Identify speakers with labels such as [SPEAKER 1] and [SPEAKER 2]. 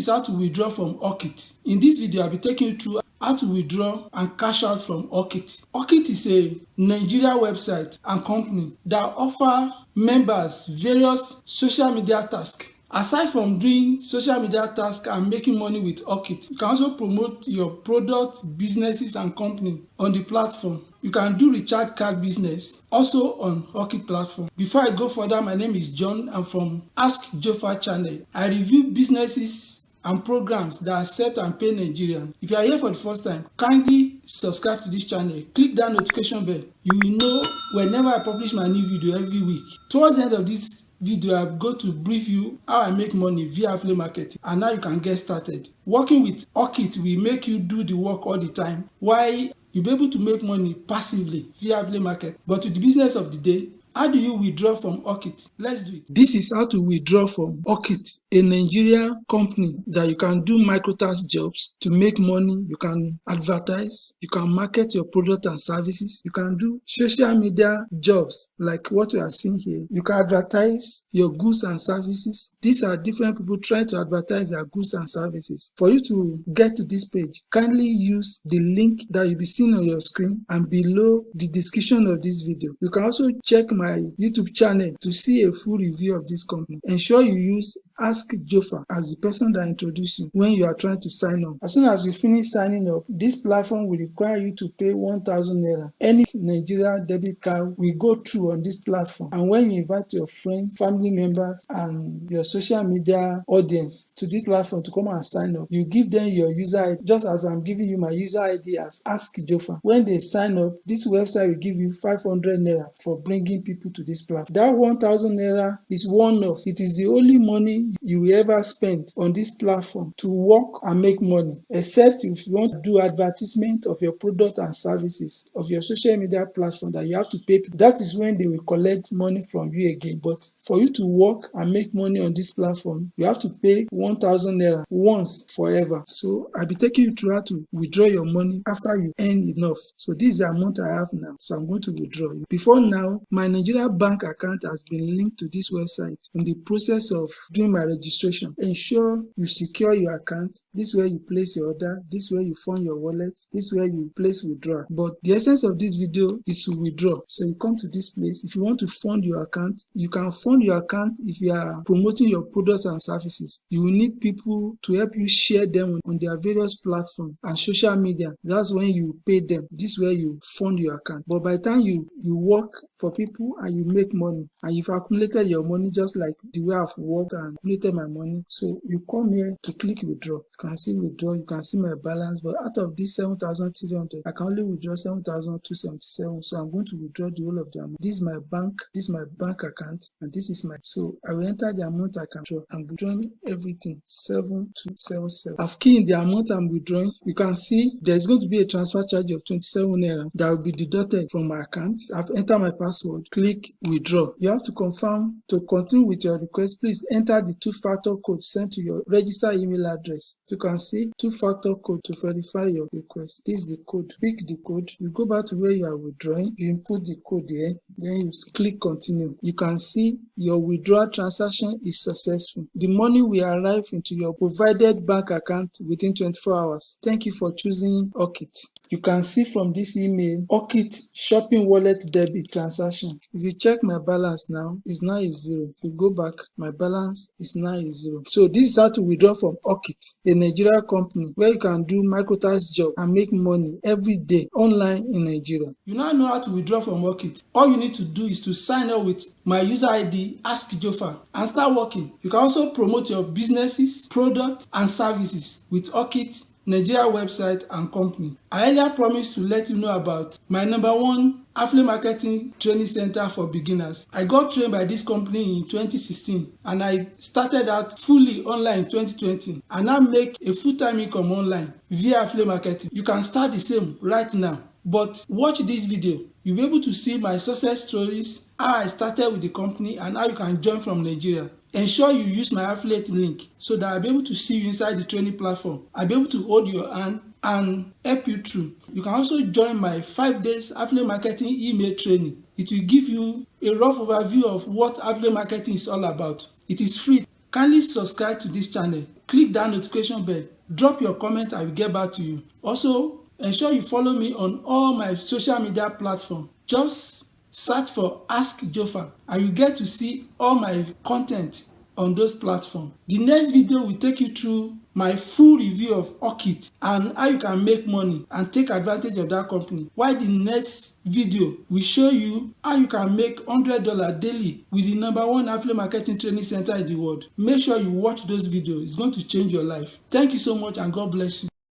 [SPEAKER 1] how to withdraw from hawkit. In this video, I'll be taking you through how to withdraw and cash out from hawkit. Hawkit is a Nigeria website and company that offer members various social media tasks. Aside from doing social media tasks and making money with hawkit, you can also promote your products, businesses and company on the platform. You can do recharge card business also on hawkit platform. Before I go further, my name is John. I'm from Ask JOFA channel. I review businesses and programs that accept and pay Nigerians. If you are here for the first time, kindly subscribe to this channel. Click that notification bell. You will know whenever I publish my new video every week. Towards the end of this video, I'm going to brief you how I make money via affiliate marketing, and now you can get started. Working with hawkit will make you do the work all the time, while you'll be able to make money passively via affiliate market. But to the business of the day, how do you withdraw from hawkit? Let's do it. This is how to withdraw from hawkit, a Nigerian company that you can do microtask jobs to make money. You can advertise, you can market your product and services, you can do social media jobs like what you are seeing here. You can advertise your goods and services. These are different people trying to advertise their goods and services. For you to get to this page, kindly use the link that you'll be seeing on your screen and below the description of this video. You can also check my YouTube channel to see a full review of this company. Ensure you use Ask JOFA as the person that introduced you when you are trying to sign up. As soon as you finish signing up, this platform will require you to pay 1,000 naira. Any Nigeria debit card will go through on this platform. And when you invite your friends, family members, and your social media audience to this platform to come and sign up, you give them your user ID, just as I'm giving you my user ID as Ask JOFA. When they sign up, this website will give you 500 naira for bringing people to this platform. That 1,000 naira is one-off. It is the only money you will ever spend on this platform to work and make money, except if you want to do advertisement of your product and services of your social media platform that you have to pay people. That is when they will collect money from you again. But for you to work and make money on this platform, you have to pay 1,000 naira once forever. So I'll be taking you through how to withdraw your money after you earn enough. So this is the amount I have now. So I'm going to withdraw it. Before now, my Nigeria bank account has been linked to this website. In the process of doing my registration, ensure you secure your account. This way you place your order, this way you fund your wallet, this way you place withdrawal. But the essence of this video is to withdraw. So you come to this place. If you want to fund your account, you can fund your account. If you are promoting your products and services, you will need people to help you share them on their various platforms and social media. That's when you pay them. This way you fund your account. But by the time you work for people and you make money, and you've accumulated your money just like the way I've worked and accumulated my money, so you come here to click withdraw. You can see withdraw, you can see my balance, but out of this 7,300, I can only withdraw 7,277. So I'm going to withdraw the whole of the amount. This is my bank account, and this is my, so I will enter the amount I can draw. I'm withdrawing everything, 7,277. I've keyed in the amount I'm withdrawing. You can see there's going to be a transfer charge of 27 naira that will be deducted from my account. I've entered my password. Click withdraw. You have to confirm. To continue with your request, please enter the two-factor code sent to your registered email address. You can see two-factor code to verify your request. This is the code. Pick the code. You go back to where you are withdrawing. You input the code there. Then you click continue. You can see your withdrawal transaction is successful. The money will arrive into your provided bank account within 24 hours. Thank you for choosing hawkit. You can see from this email, hawkit shopping wallet debit transaction. If you check my balance now, it's now is 0. If you go back, my balance is now is 0. So this is how to withdraw from hawkit, a Nigeria company where you can do microtask job and make money every day online in Nigeria. You now know how to withdraw from hawkit. All you need to do is to sign up with my user ID Ask JOFA and start working. You can also promote your businesses, products and services with hawkit Nigeria website and company. I earlier promised to let you know about my #1 affiliate marketing training center for beginners. I got trained by this company in 2016 and I started out fully online in 2020 and now make a full-time income online via affiliate marketing. You can start the same right now. But watch this video. You'll be able to see my success stories, how I started with the company and how you can join from Nigeria. Ensure you use my affiliate link so that I'll be able to see you inside the training platform. I'll be able to hold your hand and help you through. You can also join my 5 days affiliate marketing email training. It will give you a rough overview of what affiliate marketing is all about. It is free. Kindly subscribe to this channel, click that notification bell, drop your comment, I will get back to you. Also, ensure you follow me on all my social media platforms. Just search for Ask JOFA and you get to see all my content on those platforms. The next video will take you through my full review of hawkit and how you can make money and take advantage of that company, while the next video will show you how you can make $100 daily with the #1 affiliate marketing training center in the world. Make sure you watch those videos. It's going to change your life. Thank you so much and God bless you.